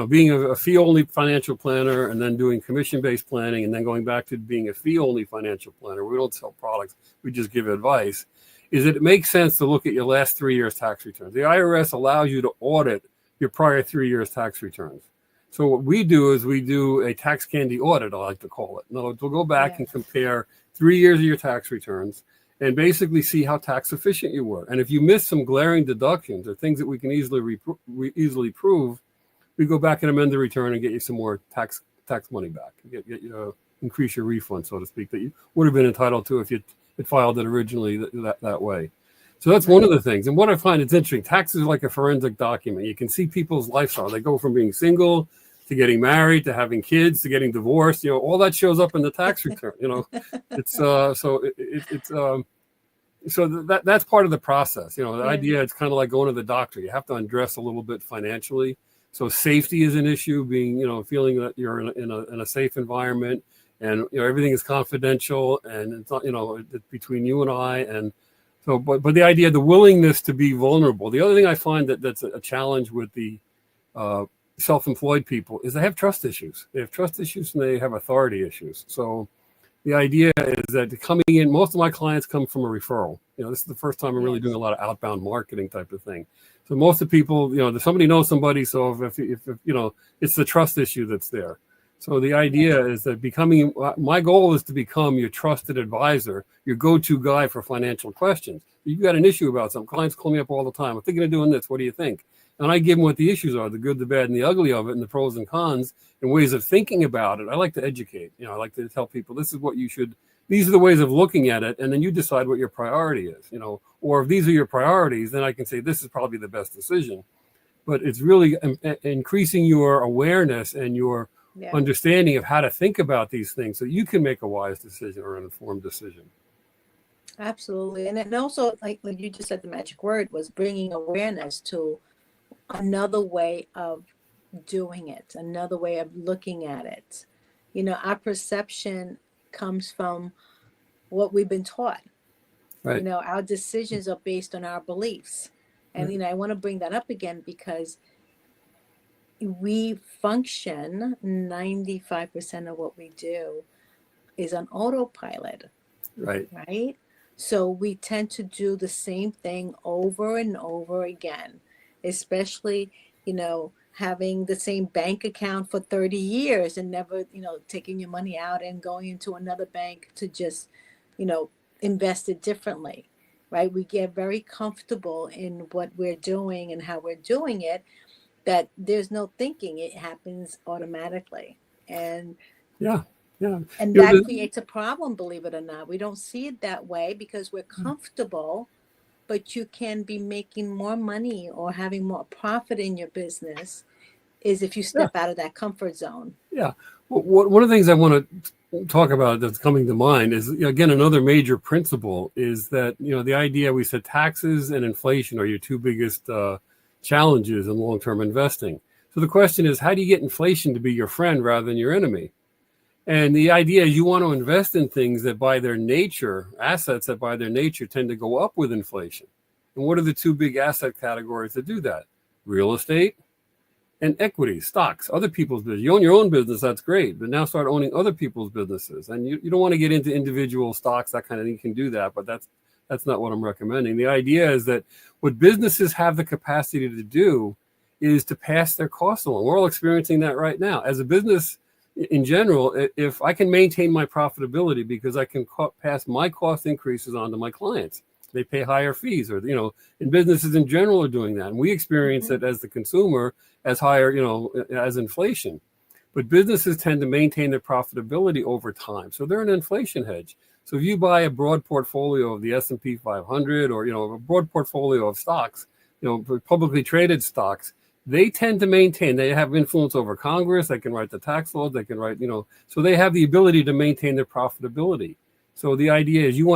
being a fee-only financial planner and then doing commission-based planning and then going back to being a fee-only financial planner, we don't sell products, we just give advice, is that it makes sense to look at your last 3 years' tax returns. The IRS allows you to audit your prior 3 years' tax returns. So what we do is we do a tax candy audit, I like to call it. In other words, we'll go back and compare 3 years of your tax returns and basically see how tax efficient you were. And if you miss some glaring deductions or things that we can easily prove, we go back and amend the return and get you some more tax money back, get you increase your refund, so to speak, that you would have been entitled to if you had filed it originally that way. So that's one of the things. And what I find is interesting, taxes are like a forensic document. You can see people's lifestyle. They go from being single to getting married, to having kids, to getting divorced, all that shows up in the tax return. It's so that's part of the process. The idea, it's kind of like going to the doctor. You have to undress a little bit financially. So safety is an issue, being, feeling that you're in a safe environment, and everything is confidential, and it's not, it's between you and I. And so, but the idea, the willingness to be vulnerable. The other thing I find that's a challenge with the self-employed people is they have trust issues. They have trust issues and they have authority issues. So The idea is that coming in, most of my clients come from a referral. This is the first time I'm really Yes. doing a lot of outbound marketing type of thing. So most of the people, somebody knows somebody. So if it's the trust issue that's there. So the idea is that my goal is to become your trusted advisor, your go-to guy for financial questions. You've got an issue about something. Clients call me up all the time. I'm thinking of doing this. What do you think? And I give them what the issues are, the good, the bad, and the ugly of it, and the pros and cons, and ways of thinking about it. I like to educate. I like to tell people these are the ways of looking at it, and then you decide what your priority is. Or if these are your priorities, then I can say this is probably the best decision. But it's really increasing your awareness and your understanding of how to think about these things so you can make a wise decision or an informed decision. Absolutely. And also, like you just said, the magic word was bringing awareness to another way of doing it, another way of looking at it. Our perception comes from what we've been taught. Right. Our decisions are based on our beliefs. And, Right. I want to bring that up again because we function, 95% of what we do is on autopilot. Right. Right? So we tend to do the same thing over and over again, especially, having the same bank account for 30 years and never, taking your money out and going into another bank to just, invest it differently, right? We get very comfortable in what we're doing and how we're doing it, that there's no thinking. It happens automatically. And Yeah. And that creates a problem, believe it or not. We don't see it that way because we're comfortable, but you can be making more money or having more profit in your business is if you step out of that comfort zone. Yeah. Well, one of the things I want to talk about that's coming to mind is, again, another major principle is that, the idea we said taxes and inflation are your two biggest challenges in long-term investing. So the question is, how do you get inflation to be your friend rather than your enemy? And the idea is you want to invest in things that by their nature, assets that by their nature tend to go up with inflation. And what are the two big asset categories that do that? Real estate and equities, stocks, other people's business. You own your own business, that's great, but now start owning other people's businesses. And you don't want to get into individual stocks, that kind of thing. You can do that, but that's not what I'm recommending. The idea is that what businesses have the capacity to do is to pass their costs along. We're all experiencing that right now. As a business, in general, if I can maintain my profitability because I can pass my cost increases on to my clients, they pay higher fees, or and businesses in general are doing that, and we experience it as the consumer as higher, as inflation. But businesses tend to maintain their profitability over time, so they're an inflation hedge. So if you buy a broad portfolio of the S&P 500, or a broad portfolio of stocks, publicly traded stocks, they tend to maintain, they have influence over Congress, they can write the tax laws, they can write, so they have the ability to maintain their profitability. So the idea is you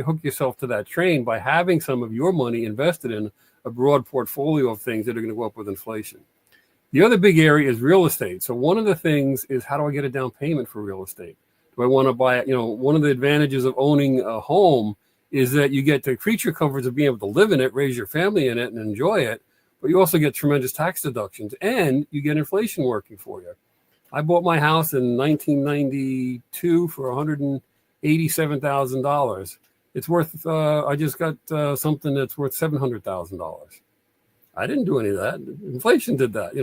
hook yourself to that train by having some of your money invested in a broad portfolio of things that are going to go up with inflation. The other big area is real estate. So one of the things is, how do I get a down payment for real estate? Do I want to buy it? One of the advantages of owning a home is that you get the creature comforts of being able to live in it, raise your family in it, and enjoy it. But you also get tremendous tax deductions, and you get inflation working for you. I bought my house in 1992 for $187,000. It's worth, I just got something that's worth $700,000. I didn't do any of that. Inflation did that,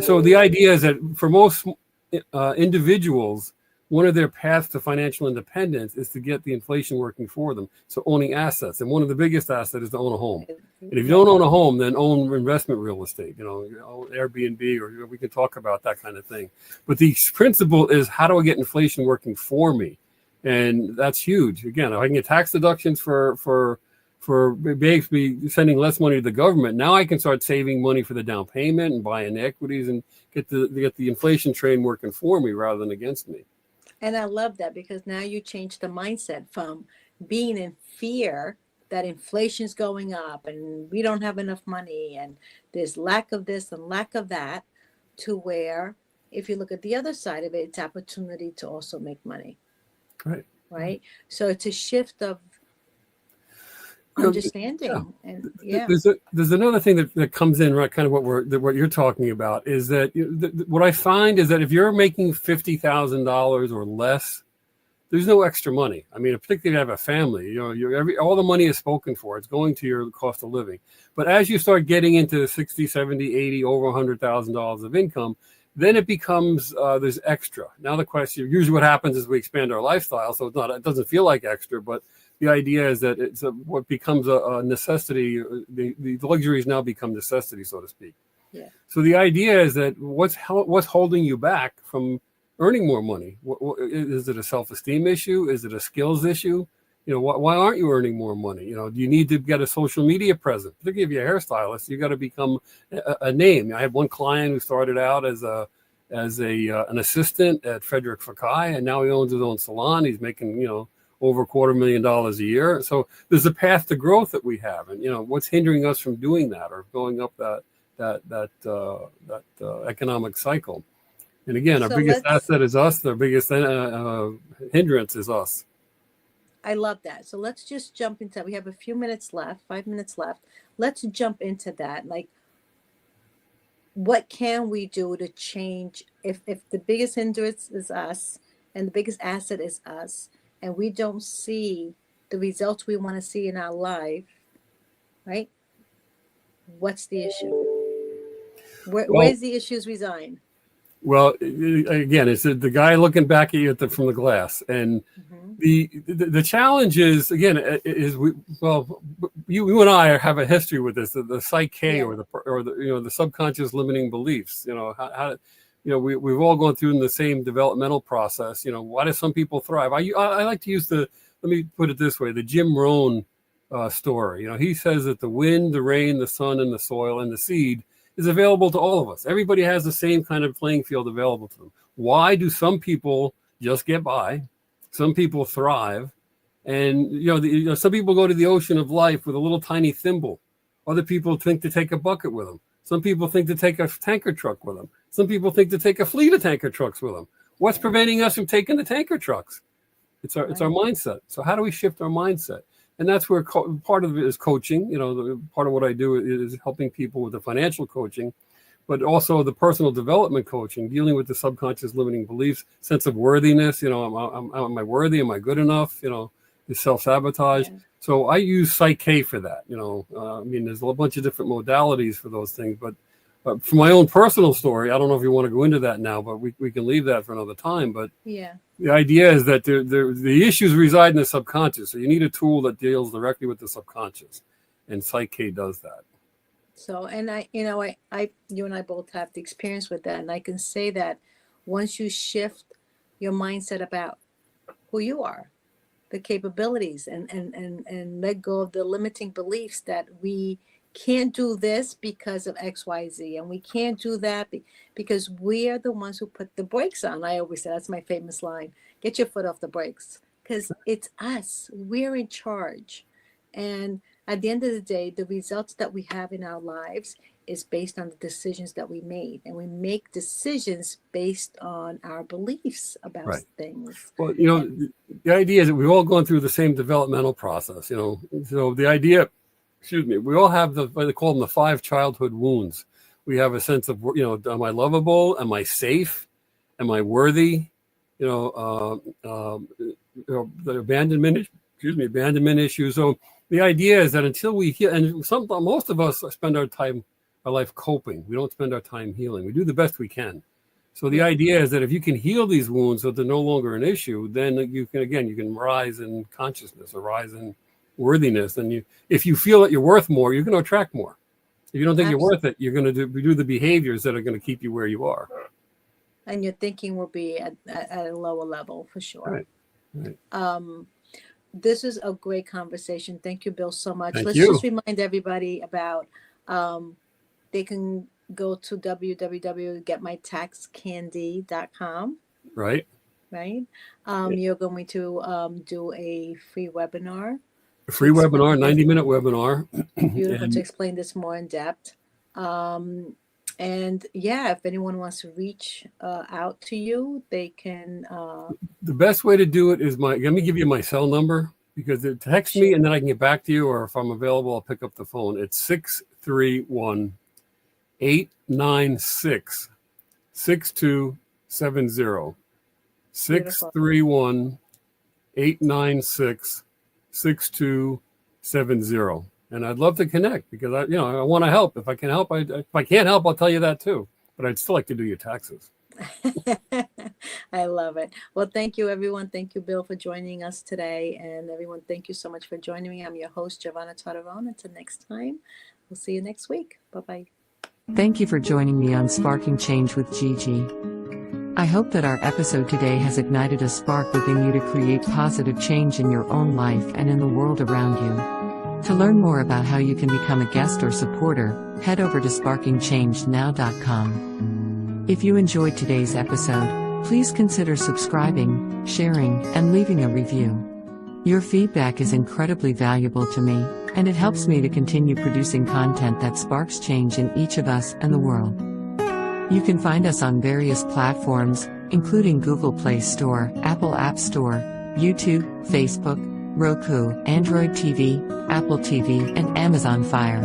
So the idea is that for most individuals, one of their paths to financial independence is to get the inflation working for them. So owning assets. And one of the biggest assets is to own a home. And if you don't own a home, then own investment real estate, Airbnb, or we can talk about that kind of thing. But the principle is, how do I get inflation working for me? And that's huge. Again, if I can get tax deductions for basically sending less money to the government, now I can start saving money for the down payment and buying equities and get the inflation train working for me rather than against me. And I love that, because now you change the mindset from being in fear that inflation's going up and we don't have enough money and there's lack of this and lack of that, to where, if you look at the other side of it, it's opportunity to also make money. Right. So it's a shift of understanding. And there's another thing that comes in, right? Kind of what you're talking about is that what I find is that if you're making $50,000 or less, there's no extra money. I mean, particularly if you have a family, all the money is spoken for. It's going to your cost of living. But as you start getting into 60, 70, 80, over $100,000 of income, then it becomes there's extra. Now the question, usually what happens is we expand our lifestyle, so it doesn't feel like extra, but the idea is that it's what becomes a necessity. The luxuries now become necessity, so to speak. Yeah. So the idea is that what's holding you back from earning more money? Is it a self-esteem issue? Is it a skills issue? Why aren't you earning more money? Do you need to get a social media presence? Particularly if you're a hairstylist, you got to become a name. I had one client who started out as an assistant at Frederick Fekkai, and now he owns his own salon. He's making over $250,000 a year. So there's a path to growth that we have, and what's hindering us from doing that or going up that economic cycle? And again, our biggest asset is us. Our biggest hindrance is us. I love that. So let's just jump into that. We have a few minutes left, 5 minutes left. Let's jump into that. Like, what can we do to change if the biggest hindrance is us and the biggest asset is us, and we don't see the results we want to see in our life, right? What's the issue? Where's the issues reside? Well, again, it's the guy looking back at you from the glass, and the challenge is, again, you and I have a history with this, the psyche, or the subconscious limiting beliefs. We've all gone through the same developmental process. Why do some people thrive? I like to use let me put it this way, the Jim Rohn story. He says that the wind, the rain, the sun, and the soil and the seed is available to all of us. Everybody has the same kind of playing field available to them. Why do some people just get by? Some people thrive. And, some people go to the ocean of life with a little tiny thimble. Other people think to take a bucket with them. Some people think to take a tanker truck with them. Some people think to take a fleet of tanker trucks with them. What's preventing us from taking the tanker trucks? It's our mindset. So how do we shift our mindset? And that's where part of it is coaching. Part of what I do is helping people with the financial coaching, but also the personal development coaching, dealing with the subconscious limiting beliefs, sense of worthiness. Am I worthy? Am I good enough? The self-sabotage. Yeah. So I use Psyche for that. There's a bunch of different modalities for those things, but for my own personal story, I don't know if you want to go into that now, but we can leave that for another time. But yeah, the idea is that the issues reside in the subconscious. So you need a tool that deals directly with the subconscious, and Psyche does that. So, and you and I both have the experience with that, and I can say that once you shift your mindset about who you are, the capabilities, and let go of the limiting beliefs that we can't do this because of XYZ, and we can't do that because we are the ones who put the brakes on. I always say, that's my famous line, get your foot off the brakes, because it's us. We're in charge. And at the end of the day, the results that we have in our lives is based on the decisions that we made. And we make decisions based on our beliefs about things. Well, the idea is that we've all gone through the same developmental process, So the idea, we all have what they call them, the 5 childhood wounds. We have a sense of, am I lovable? Am I safe? Am I worthy? The abandonment issues. So the idea is that until we heal, and most of us spend our life coping. We don't spend our time healing. We do the best we can. So the idea is that if you can heal these wounds so they're no longer an issue, then you can rise in consciousness or rise in worthiness. And if you feel that you're worth more, you're going to attract more. If you don't think you're worth it, you're going to do the behaviors that are going to keep you where you are. And your thinking will be at a lower level for sure. Right. This is a great conversation. Thank you, Bill, so much. Let's just remind everybody about they can go to www.getmytaxcandy.com. Right. You're going to do a free webinar. A free webinar, 90-minute webinar. Beautiful, to explain this more in depth. And if anyone wants to reach out to you, they can. The best way to do it is let me give you my cell number, because it text me and then I can get back to you, or if I'm available, I'll pick up the phone. It's 631-896-6270. 631 896-6270. And I'd love to connect because I want to help. If I can help, if I can't help, I'll tell you that too. But I'd still like to do your taxes. I love it. Well, thank you, everyone. Thank you, Bill, for joining us today. And everyone, thank you so much for joining me. I'm your host, Giovanna Tardarone. Until next time, we'll see you next week. Bye-bye. Thank you for joining me on Sparking Change with Gigi. I hope that our episode today has ignited a spark within you to create positive change in your own life and in the world around you. To learn more about how you can become a guest or supporter, head over to sparkingchangenow.com. If you enjoyed today's episode, please consider subscribing, sharing, and leaving a review. Your feedback is incredibly valuable to me, and it helps me to continue producing content that sparks change in each of us and the world. You can find us on various platforms, including Google Play Store, Apple App Store, YouTube, Facebook, Roku, Android TV, Apple TV, and Amazon Fire.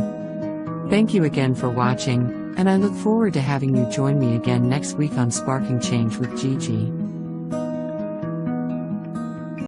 Thank you again for watching, and I look forward to having you join me again next week on Sparking Change with Gigi.